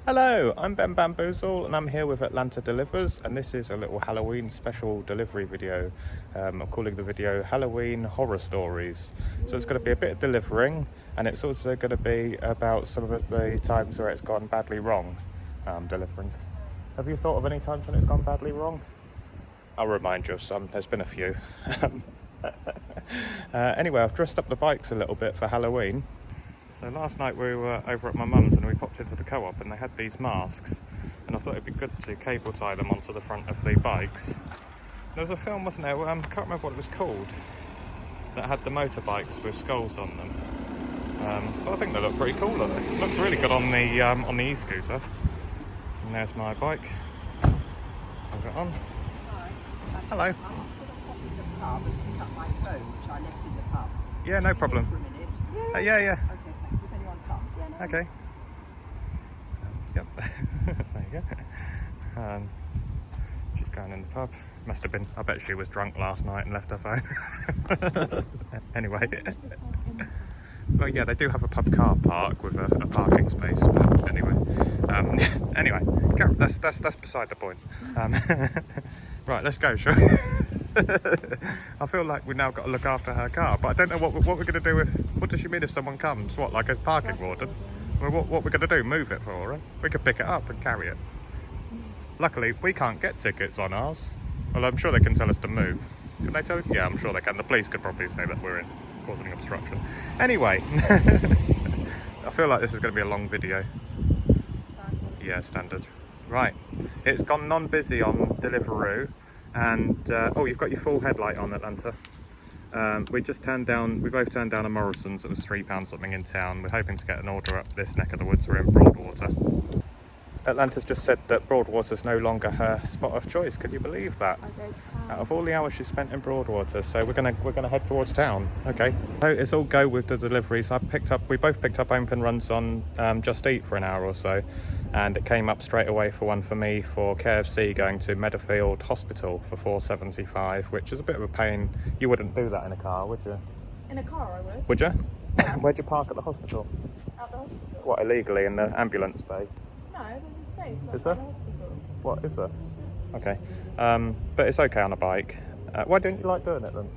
Hello, I'm Ben Bamboozle and I'm here with Atlanta Delivers, and this is a little Halloween special delivery video. I'm calling the video Halloween Horror Stories. So it's going to be a bit of delivering, and it's also going to be about some of the times where it's gone badly wrong delivering. Have you thought of any times when it's gone badly wrong? I'll remind you of some, there's been a few. Anyway, I've dressed up the bikes a little bit for Halloween. So last night we were over at my mum's and we popped into the co-op and they had these masks, and I thought it'd be good to cable tie them onto the front of the bikes. There was a film, wasn't there? I can't remember what it was called, that had the motorbikes with skulls on them. But I think they look pretty cool. It looks really good on the e-scooter. And there's my bike. I've got on. Hello. I'm just going to pop in the pub and pick up my phone, which I left in the pub. Yeah, no problem. For a minute. Yeah. Okay, thanks. If anyone comes. Yeah, no. Okay. Yep. There you go. She's going in the pub. Must have been. I bet she was drunk last night and left her phone. Anyway. Well, yeah, they do have a pub car park with a parking space. But anyway. Anyway, that's beside the point. Right, let's go, shall we? I feel like we've now got to look after her car, but I don't know what we're going to do if... What does she mean if someone comes? What, like a parking warden? Well, what we're going to do? Move it for her? We could pick it up and carry it. Luckily, we can't get tickets on ours. Well, I'm sure they can tell us to move. Can they tell? Yeah, I'm sure they can. The police could probably say that we're causing obstruction. Anyway, I feel like this is going to be a long video. Yeah, standard. Right, it's gone non-busy on Deliveroo, and oh, you've got your full headlight on, Atlanta. We both turned down a Morrison's. It was £3 something in town. We're hoping to get an order up this neck of the woods. We're in Broadwater. Atlanta's just said that Broadwater's no longer her spot of choice. Can you believe that? Out of all the hours she spent in Broadwater, so we're gonna head towards town. Okay. So it's all go with the deliveries. We both picked up open runs on Just Eat for an hour or so, and it came up straight away for one for me for KFC going to Meadowfield Hospital for £4.75, which is a bit of a pain. You wouldn't do that in a car, would you? In a car, I would. Would you? Yeah. Where'd you park at the hospital? At the hospital? What, illegally in the ambulance bay? No, there's a space Is outside there? the hospital. What is there? Okay. But it's okay on a bike. Why don't you like doing it then?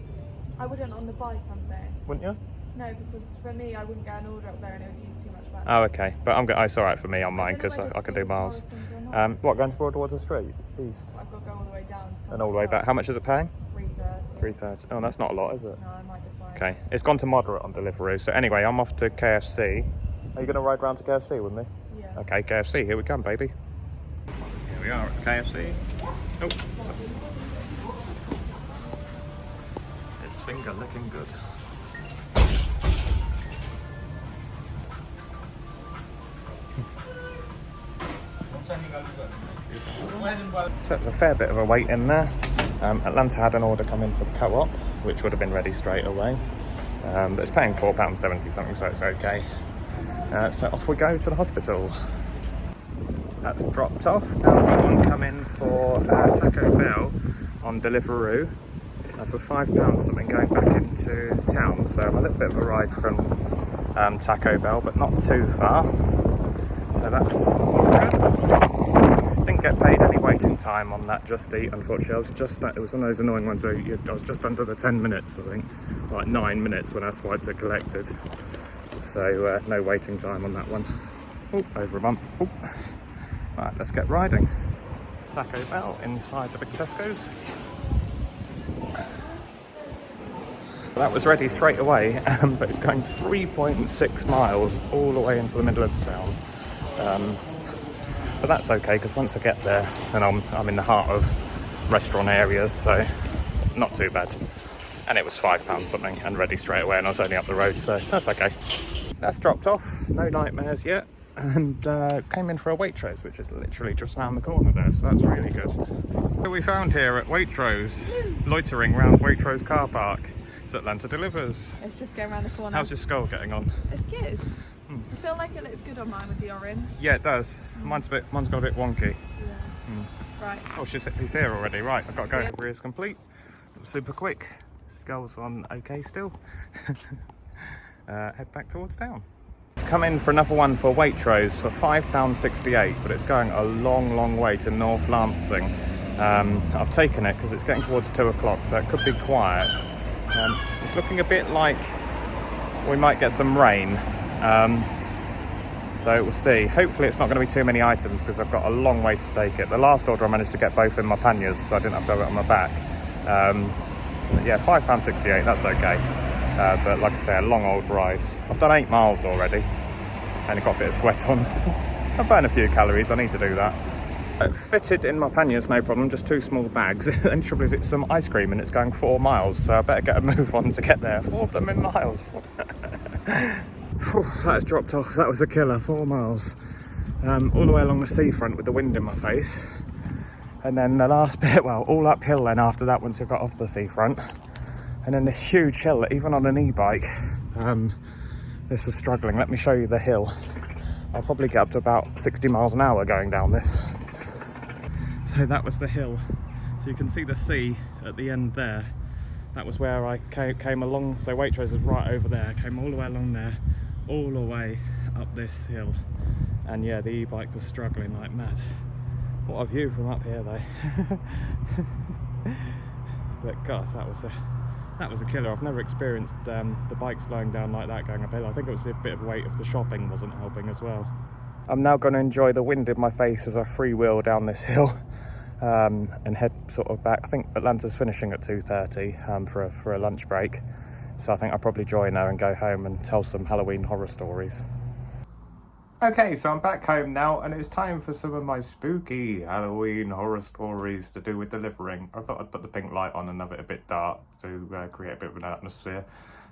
I wouldn't on the bike, I'm saying. Wouldn't you? No, because for me, I wouldn't get an order up there and it would use too much battery. Oh, okay. But it's all right for me on mine because whether I can do it's miles. Morrison's or not. What, going to Broadwater Street? East? I've got to go all the way down to come And all the way back. How much is it paying? £3.30. £3.30. Oh, that's not a lot, is it? No, I might decline. Okay. It's gone to moderate on Deliveroo. So anyway, I'm off to KFC. Are you going to ride round to KFC with me? Yeah. Okay, KFC. Here we come, baby. Here we are at KFC. Oh, it's finger looking good. So it was a fair bit of a wait in there. Atlanta had an order come in for the co-op, which would have been ready straight away. But it's paying £4.70 something, so it's okay. So off we go to the hospital. That's dropped off. Now I've got one come in for Taco Bell on Deliveroo for £5 something going back into town. So I'm a little bit of a ride from Taco Bell, but not too far. So that's all good. Didn't get paid any waiting time on that Just Eat, unfortunately. It was one of those annoying ones where I was just under the 10 minutes, I think. Like 9 minutes when I swiped to collect it. So no waiting time on that one. Oh, over a bump. Oh. Right, let's get riding. Taco Bell inside the big Tesco's. That was ready straight away, but it's going 3.6 miles all the way into the middle of town. But that's okay, because once I get there, then I'm in the heart of restaurant areas, so not too bad. And it was £5 something and ready straight away, and I was only up the road, so that's okay. That's dropped off, no nightmares yet, and came in for a Waitrose, which is literally just around the corner there, so that's really good. So we found here at Waitrose, loitering around Waitrose car park. It's Atlanta Delivers. It's just going around the corner. How's your skull getting on? It's good. I feel like it looks good on mine with the orange. Yeah, it does. Mine's got a bit wonky. Yeah. Right. Oh, he's here already. Right, I've got to go. Delivery is complete. It was super quick. Skull's on okay still. Head back towards town. It's come in for another one for Waitrose for £5.68, but it's going a long way to North Lancing. I've taken it because it's getting towards 2 o'clock, so it could be quiet. It's looking a bit like we might get some rain, so we'll see. Hopefully it's not going to be too many items because I've got a long way to take it. The last order I managed to get both in my panniers, so I didn't have to have it on my back. But yeah, £5.68, that's okay. But like I say, a long old ride. I've done 8 miles already and got a bit of sweat on. I've burned a few calories, I need to do that. Fitted in my panniers, no problem, just 2 small bags. And trouble is it's some ice cream and it's going 4 miles, so I better get a move on to get there. 4 blooming miles. That's dropped off, that was a killer, 4 miles. All the way along the seafront with the wind in my face. And then the last bit, well, all uphill then after that once I got off the seafront. And then this huge hill that even on an e-bike, this was struggling. Let me show you the hill. I'll probably get up to about 60 miles an hour going down this. So that was the hill. So you can see the sea at the end there. That was where I came along. So Waitrose is right over there. I came all the way along there, all the way up this hill. And yeah, the e-bike was struggling like mad. What a view from up here though. But gosh, that was a killer. I've never experienced the bike slowing down like that going uphill. I think it was a bit of weight of the shopping wasn't helping as well. I'm now going to enjoy the wind in my face as I freewheel down this hill and head sort of back. I think Atlanta's finishing at 2:30 for a lunch break. So I think I'll probably join her and go home and tell some Halloween horror stories. Okay, so I'm back home now and it's time for some of my spooky Halloween horror stories to do with delivering. I thought I'd put the pink light on and have it a bit dark to create a bit of an atmosphere.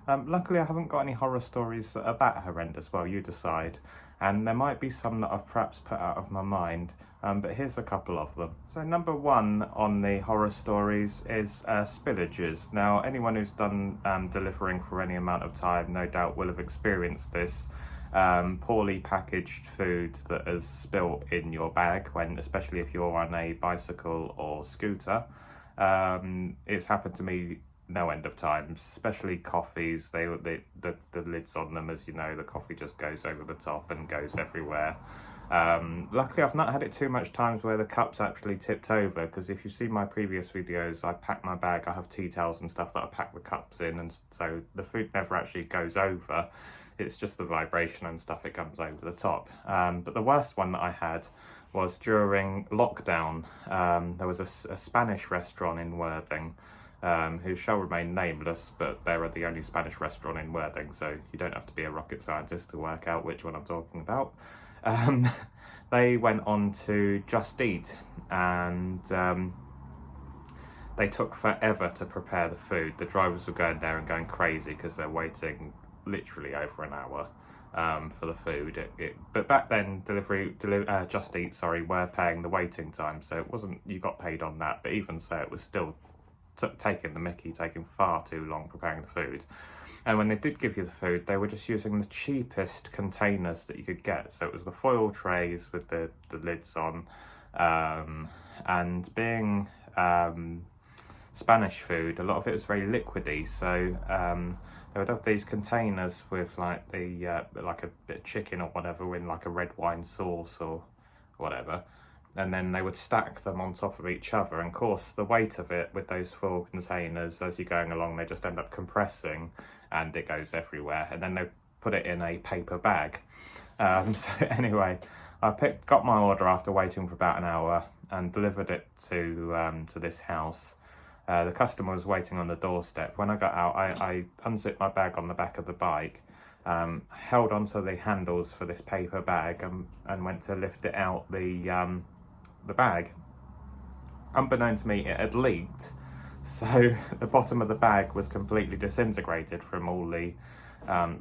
Luckily I haven't got any horror stories that are that horrendous, well you decide. And there might be some that I've perhaps put out of my mind, but here's a couple of them. So number 1 on the horror stories is spillages. Now anyone who's done delivering for any amount of time no doubt will have experienced this. Poorly packaged food that has spilt in your bag, especially if you're on a bicycle or scooter. It's happened to me no end of times, especially coffees. The lids on them, as you know, the coffee just goes over the top and goes everywhere. Luckily I've not had it too much times where the cup's actually tipped over, because if you see my previous videos, I pack my bag, I have tea towels and stuff that I pack the cups in, and so the food never actually goes over. It's just the vibration and stuff, it comes over the top. But the worst one that I had was during lockdown. There was a Spanish restaurant in Worthing, who shall remain nameless, but they're the only Spanish restaurant in Worthing, so you don't have to be a rocket scientist to work out which one I'm talking about. They went on to Just Eat, and they took forever to prepare the food. The drivers were going there and going crazy because they're waiting literally over an hour for the food. But back then, Just Eat, were paying the waiting time, so it wasn't, you got paid on that, but even so, it was still taking the mickey, taking far too long preparing the food. And when they did give you the food, they were just using the cheapest containers that you could get. So it was the foil trays with the lids on, and being Spanish food, a lot of it was very liquidy, so they would have these containers with like like a bit of chicken or whatever in like a red wine sauce or whatever, and then they would stack them on top of each other, and of course the weight of it with those full containers, as you're going along, they just end up compressing and it goes everywhere, and then they put it in a paper bag. So anyway, I got my order after waiting for about an hour and delivered it to this house. The customer was waiting on the doorstep. When I got out, I unzipped my bag on the back of the bike, held onto the handles for this paper bag and went to lift it out the bag. Unbeknown to me, it had leaked, so the bottom of the bag was completely disintegrated from all the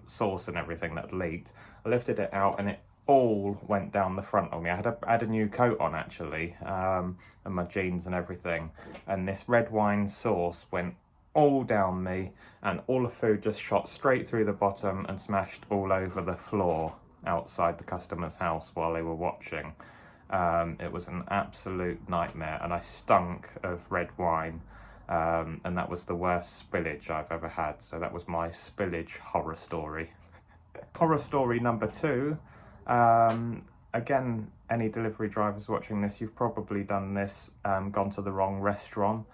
sauce and everything that had leaked. I lifted it out and it all went down the front of me. I had a new coat on actually, and my jeans and everything, and this red wine sauce went all down me, and all the food just shot straight through the bottom and smashed all over the floor outside the customer's house while they were watching. It was an absolute nightmare, and I stunk of red wine, and that was the worst spillage I've ever had. So that was my spillage horror story. Horror story number 2. Again, any delivery drivers watching this, you've probably done this, gone to the wrong restaurant.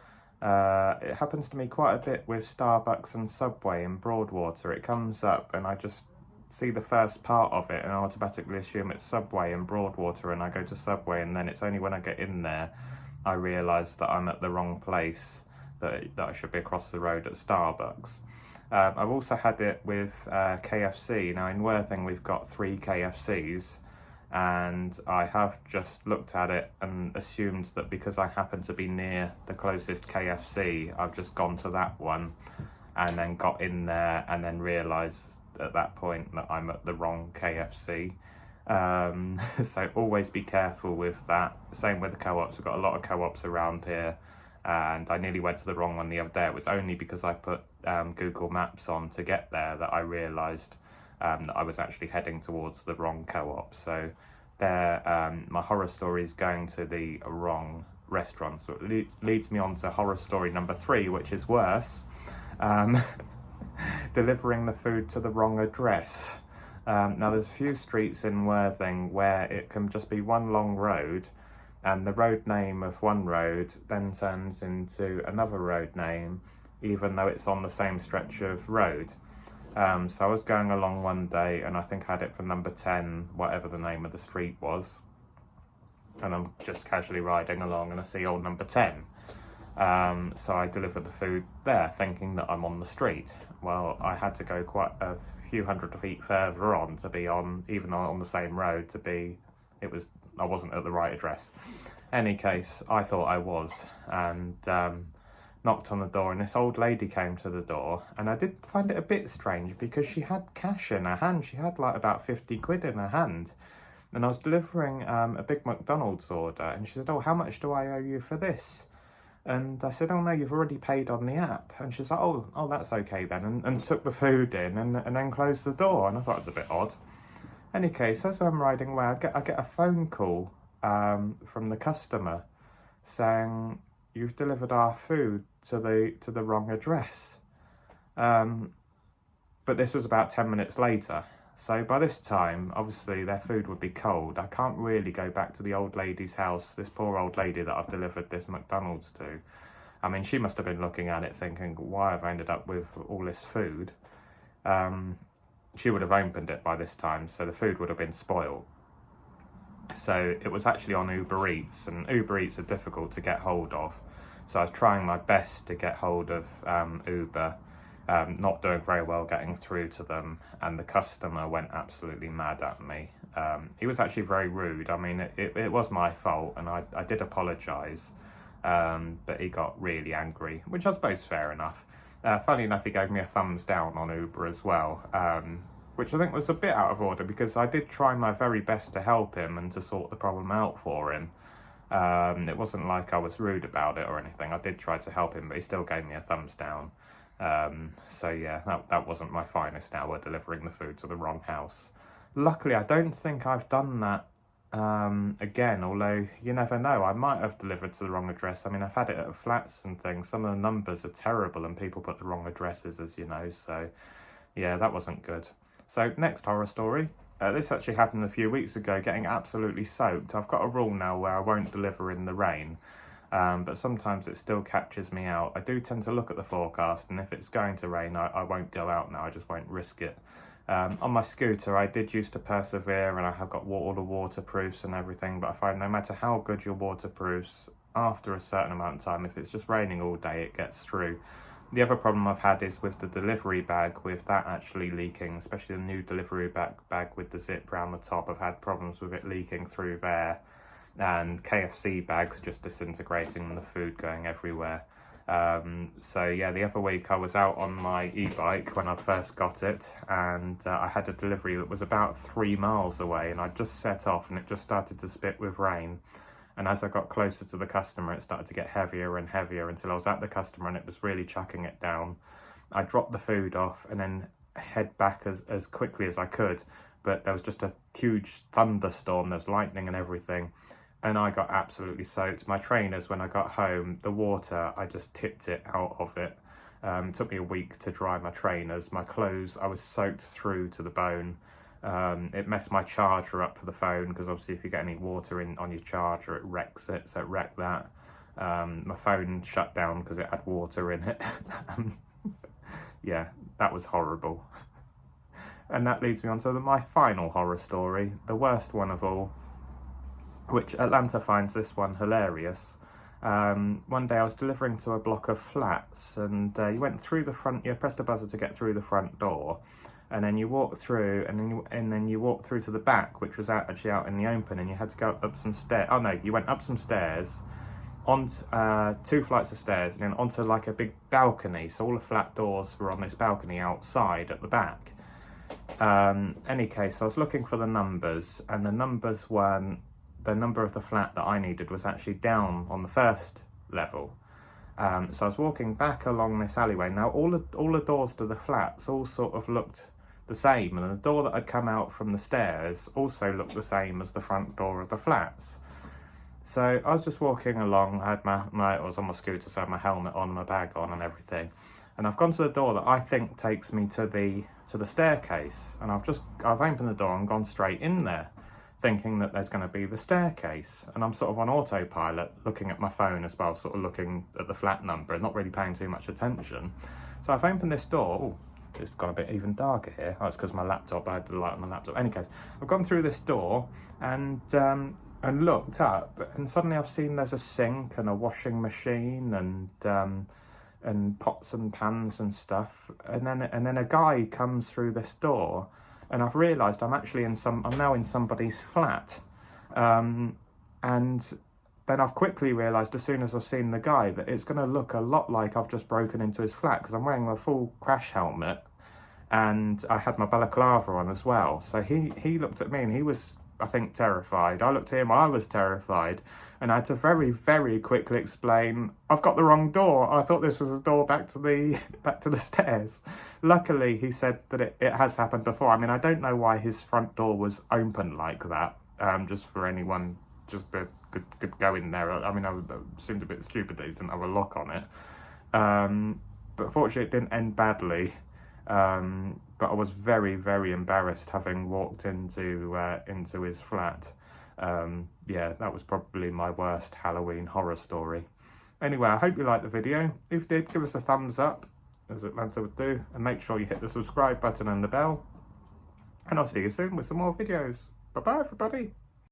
It happens to me quite a bit with Starbucks and Subway in Broadwater. It comes up and I just see the first part of it and I automatically assume it's Subway in Broadwater, and I go to Subway, and then it's only when I get in there I realise that I'm at the wrong place, that I should be across the road at Starbucks. I've also had it with KFC. Now in Worthing we've got 3 KFCs, and I have just looked at it and assumed that because I happen to be near the closest KFC, I've just gone to that one and then got in there and then realised at that point that I'm at the wrong KFC. So always be careful with that. Same with the co-ops. We've got a lot of co-ops around here, and I nearly went to the wrong one the other day. It was only because I put Google Maps on to get there that I realised that I was actually heading towards the wrong co-op. So there, my horror story is going to the wrong restaurant. So it leads me on to horror story number 3, which is worse. Delivering the food to the wrong address. Now there's a few streets in Worthing where it can just be one long road, and the road name of one road then turns into another road name, even though it's on the same stretch of road. So I was going along one day and I think I had it for number 10, whatever the name of the street was, and I'm just casually riding along and I see old number 10. So I delivered the food there thinking that I'm on the street. Well, I had to go quite a few hundred feet further on to be on, even on the same road, to be, I wasn't at the right address. Any case, I thought I was, and knocked on the door, and this old lady came to the door, and I did find it a bit strange because she had cash in her hand. She had like about 50 quid in her hand, and I was delivering a big McDonald's order, and she said, "Oh, how much do I owe you for this?" And I said, "Oh no, you've already paid on the app." And she's like, oh, that's okay then, and took the food in and then closed the door. And I thought it was a bit odd. Any case, as I'm riding away, I get a phone call from the customer saying, "You've delivered our food to the wrong address." But this was about 10 minutes later. So by this time, obviously their food would be cold. I can't really go back to the old lady's house, this poor old lady that I've delivered this McDonald's to. I mean, she must have been looking at it thinking, why have I ended up with all this food? She would have opened it by this time, so the food would have been spoiled. So it was actually on Uber Eats, and Uber Eats are difficult to get hold of. So I was trying my best to get hold of Uber. Not doing very well getting through to them, and the customer went absolutely mad at me. He was actually very rude. I mean, it was my fault, and I did apologise, but he got really angry, which I suppose is fair enough. Funny enough, he gave me a thumbs down on Uber as well, which I think was a bit out of order because I did try my very best to help him and to sort the problem out for him. It wasn't like I was rude about it or anything. I did try to help him, but he still gave me a thumbs down. So yeah, that wasn't my finest hour, delivering the food to the wrong house. Luckily, I don't think I've done that again, although you never know. I might have delivered to the wrong address. I mean, I've had it at flats and things. Some of the numbers are terrible and people put the wrong addresses, as you know. So yeah, that wasn't good. So next horror story. This actually happened a few weeks ago, getting absolutely soaked. I've got a rule now where I won't deliver in the rain. But sometimes it still catches me out. I do tend to look at the forecast, and if it's going to rain, I won't go out now. I just won't risk it. On my scooter, I did used to persevere, and I have got all the waterproofs and everything, but I find no matter how good your waterproofs, after a certain amount of time, if it's just raining all day, it gets through. The other problem I've had is with the delivery bag, with that actually leaking, especially the new delivery bag with the zip around the top. I've had problems with it leaking through there. And KFC bags just disintegrating and the food going everywhere. So yeah, the other week I was out on my e-bike when I first got it, and I had a delivery that was about 3 miles away, and I just set off and it just started to spit with rain. And as I got closer to the customer, it started to get heavier and heavier until I was at the customer and it was really chucking it down. I dropped the food off and then head back as quickly as I could, but there was just a huge thunderstorm, there was lightning and everything. And I got absolutely soaked. My trainers, when I got home, the water, I just tipped it out of it. It took me a week to dry my trainers. My clothes, I was soaked through to the bone. It messed my charger up for the phone, because obviously if you get any water in on your charger, it wrecks it, so it wrecked that. My phone shut down because it had water in it. Yeah, that was horrible. And that leads me on to my final horror story, the worst one of all, which Atlanta finds this one hilarious. One day I was delivering to a block of flats, and you went through the front, you pressed a buzzer to get through the front door, and then you walked through, and then you walked through to the back, which was actually out in the open, and you had to go up some stairs. Oh no, you went up some stairs, on 2 flights of stairs, and then onto like a big balcony. So all the flat doors were on this balcony outside at the back. Any case, I was looking for the numbers, and the numbers weren't, the number of the flat that I needed was actually down on the first level. So I was walking back along this alleyway. Now all the doors to the flats all sort of looked the same, and the door that had come out from the stairs also looked the same as the front door of the flats. So I was just walking along. I had I was on my scooter, so I had my helmet on, my bag on and everything. And I've gone to the door that I think takes me to the staircase, and I've opened the door and gone straight in there, thinking that there's going to be the staircase. And I'm sort of on autopilot, looking at my phone as well, sort of looking at the flat number and not really paying too much attention. So I've opened this door. Oh, it's got a bit even darker here. Oh, it's because my laptop, I had the light on my laptop. Any case, I've gone through this door and looked up, and suddenly I've seen there's a sink and a washing machine and pots and pans and stuff, and then a guy comes through this door, and I've realised I'm now in somebody's flat, and then I've quickly realised, as soon as I've seen the guy, that it's going to look a lot like I've just broken into his flat, because I'm wearing a full crash helmet and I had my balaclava on as well. So he looked at me and he was, I think, terrified. I looked at him, I was terrified, and I had to very, very quickly explain, I've got the wrong door. I thought this was a door back to the stairs. Luckily, he said that it has happened before. I mean, I don't know why his front door was open like that, just for anyone just could go in there. I mean, it seemed a bit stupid that he didn't have a lock on it. But fortunately, it didn't end badly. But I was very, very embarrassed having walked into his flat. Yeah, that was probably my worst Halloween horror story. Anyway, I hope you liked the video. If you did, give us a thumbs up, as Atlanta would do, and make sure you hit the subscribe button and the bell. And I'll see you soon with some more videos. Bye-bye, everybody.